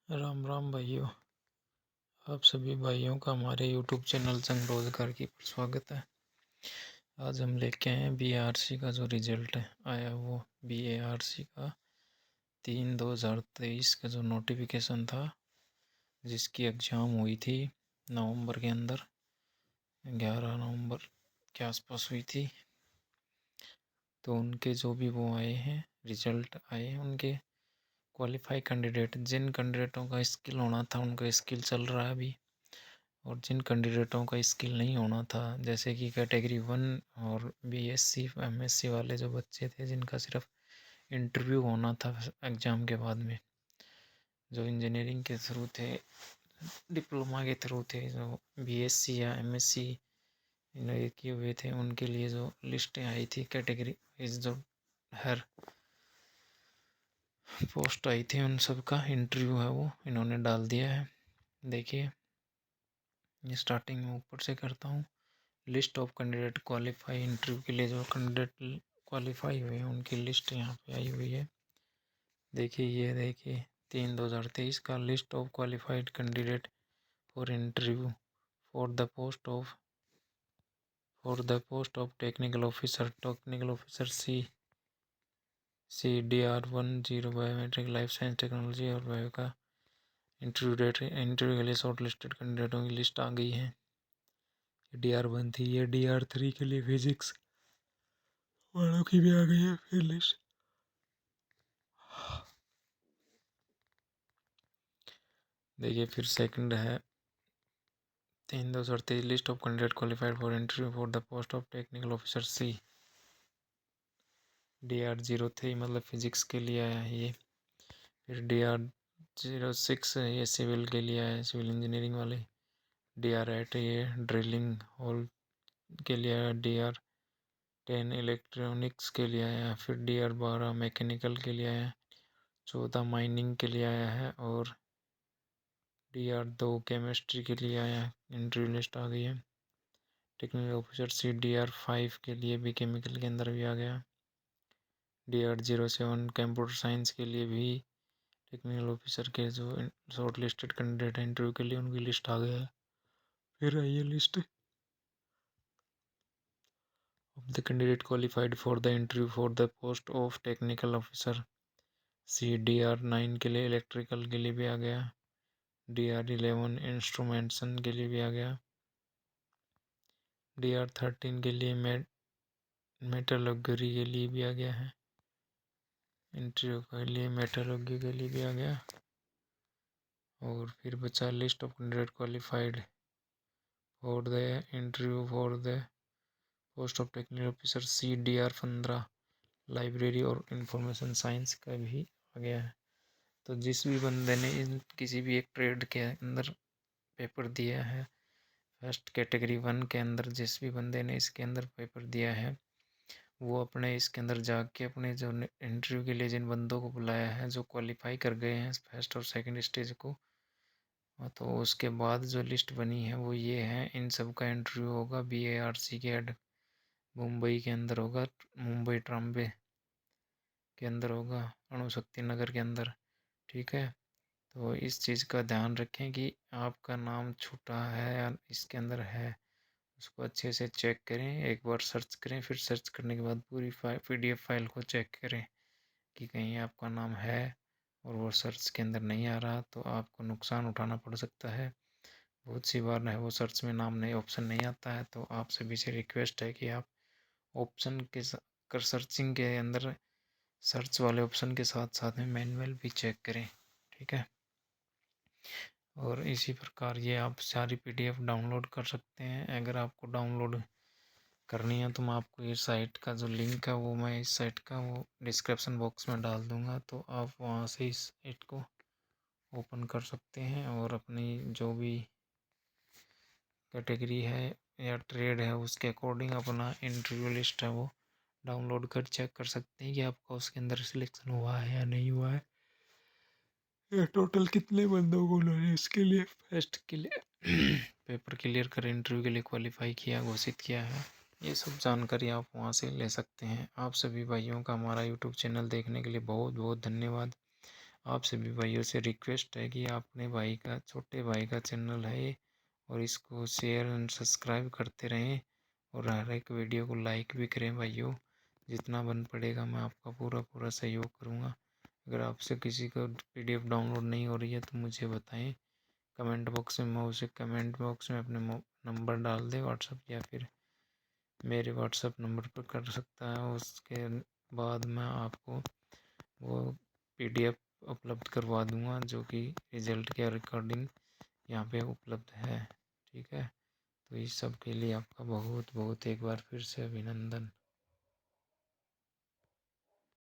राम राम भाइयों। आप सभी भाइयों का हमारे यूट्यूब चैनल संग रोजगार की पर स्वागत है। आज हम लेके आए हैं बीएआरसी का जो रिजल्ट आया वो बीएआरसी का 3/2023 का जो नोटिफिकेशन था, जिसकी एग्ज़ाम हुई थी नवंबर के अंदर, 11 नवंबर के आसपास हुई थी। तो उनके जो भी वो आए हैं, रिजल्ट आए हैं उनके क्वालिफाई कैंडिडेट, जिन कैंडिडेटों का स्किल होना था उनका स्किल चल रहा है अभी, और जिन कैंडिडेटों का स्किल नहीं होना था, जैसे कि कैटेगरी 1 और बीएससी एमएससी वाले जो बच्चे थे जिनका सिर्फ इंटरव्यू होना था एग्ज़ाम के बाद में, जो इंजीनियरिंग के थ्रू थे, डिप्लोमा के थ्रू थे, जो बीएससी या एमएससी इन्हें किए हुए थे, उनके लिए जो लिस्टें आई थी कैटेगरी इस जो हर पोस्ट आई थी उन सब का इंटरव्यू है वो इन्होंने डाल दिया है। देखिए, स्टार्टिंग में ऊपर से करता हूँ। List of candidate qualify interview के लिए जो कैंडिडेट क्वालिफाई हुए हैं उनकी लिस्ट यहाँ पे आई हुई है। देखिए, ये देखिए 3/2023 का list of qualified candidate for interview for the post of technical officer CDR10 biometric life science technology और बायो का इंटरव्यू के लिए शॉर्ट लिस्टेड कैंडिडेटों की लिस्ट आ गई है। DR1 थी, ये DR3 के लिए फिजिक्स वालों की भी आ गई है फिर लिस्ट। देखिए, फिर सेकंड है 3/2023 list of candidate qualified for interview for the post of technical officer DR03 मतलब फिजिक्स के लिए आया है ये। फिर DR06 ये सिविल के लिए आया है, सिविल इंजीनियरिंग वाले। DR8 ये ड्रिलिंग हॉल के लिए आया। DR10 इलेक्ट्रॉनिक्स के लिए आया। फिर DR12 मैकेनिकल के लिए आया। 14 माइनिंग के लिए आया है और DR2 केमिस्ट्री के लिए आया। इंटरव्यू लिस्ट आ गई है। टेक्निकल ऑफिसर DR5 के लिए भी केमिकल के अंदर भी आ गया। DR07 कंप्यूटर साइंस के लिए भी टेक्निकल ऑफिसर के जो शॉर्ट लिस्टेड कैंडिडेट हैं इंटरव्यू के लिए उनकी लिस्ट आ गया है। फिर आई है list of the candidate qualified for the interview for the post of technical officer CDR9 के लिए इलेक्ट्रिकल के लिए भी आ गया। DR11 इंस्ट्रूमेंटेशन के लिए भी आ गया। DR13 के लिए मेटलर्जी के लिए भी आ गया है। इंटरव्यू के लिए मेटलर्जी के लिए भी आ गया। और फिर बचा list of candidate qualified for the interview for the post of technical officer CDR15 library और इंफॉर्मेशन साइंस का भी आ गया है। तो जिस भी बंदे ने इन किसी भी एक ट्रेड के अंदर पेपर दिया है, फर्स्ट कैटेगरी 1 के अंदर जिस भी बंदे ने इसके अंदर पेपर दिया है, वो अपने इसके अंदर जाके अपने जो इंटरव्यू के लिए जिन बंदों को बुलाया है, जो क्वालिफाई कर गए हैं फर्स्ट और सेकंड स्टेज को, तो उसके बाद जो लिस्ट बनी है वो ये है। इन सब का इंटरव्यू होगा BARC के हेड मुंबई के अंदर होगा, मुंबई ट्राम्बे के अंदर होगा, अणुशक्ति नगर के अंदर। ठीक है, तो इस चीज़ का ध्यान रखें कि आपका नाम छूटा है या इसके अंदर है, उसको अच्छे से चेक करें। एक बार सर्च करें, फिर सर्च करने के बाद पूरी PDF फाइल को चेक करें कि कहीं आपका नाम है और वो सर्च के अंदर नहीं आ रहा, तो आपको नुकसान उठाना पड़ सकता है। बहुत सी बार है वो सर्च में नाम नहीं, ऑप्शन नहीं आता है, तो आप सभी से रिक्वेस्ट है कि आप ऑप्शन के कर सर्चिंग के अंदर सर्च वाले ऑप्शन के साथ साथ में मैनुअल भी चेक करें। ठीक है, और इसी प्रकार ये आप सारी PDF डाउनलोड कर सकते हैं। अगर आपको डाउनलोड करनी है तो मैं आपको ये साइट का जो लिंक है वो मैं इस साइट का वो डिस्क्रिप्शन बॉक्स में डाल दूँगा, तो आप वहाँ से इस साइट को ओपन कर सकते हैं और अपनी जो भी कैटेगरी है या ट्रेड है उसके अकॉर्डिंग अपना इंटरव्यू लिस्ट है वो डाउनलोड कर चेक कर सकते हैं कि आपका उसके अंदर सिलेक्शन हुआ है या नहीं हुआ है, या टोटल कितने बंदों को उन्होंने इसके लिए फर्स्ट के लिए पेपर क्लियर कर इंटरव्यू के लिए क्वालिफाई किया, घोषित किया है। ये सब जानकारी आप वहाँ से ले सकते हैं। आप सभी भाइयों का हमारा यूट्यूब चैनल देखने के लिए बहुत बहुत धन्यवाद। आप सभी भाइयों से रिक्वेस्ट है कि अपने भाई का, छोटे भाई का चैनल है ये, और इसको शेयर एंड सब्सक्राइब करते रहें और हर एक वीडियो को लाइक भी करें भाइयों। जितना बन पड़ेगा मैं आपका पूरा पूरा सहयोग करूँगा। अगर आपसे किसी को PDF डाउनलोड नहीं हो रही है तो मुझे बताएं कमेंट बॉक्स में, मैं उसे कमेंट बॉक्स में अपने नंबर डाल दे व्हाट्सअप, या फिर मेरे व्हाट्सअप नंबर पर कर सकता है। उसके बाद मैं आपको वो PDF उपलब्ध करवा दूंगा जो कि रिजल्ट के रिकॉर्डिंग यहाँ पे उपलब्ध है। ठीक है, तो इस सब के लिए आपका बहुत बहुत एक बार फिर से अभिनंदन।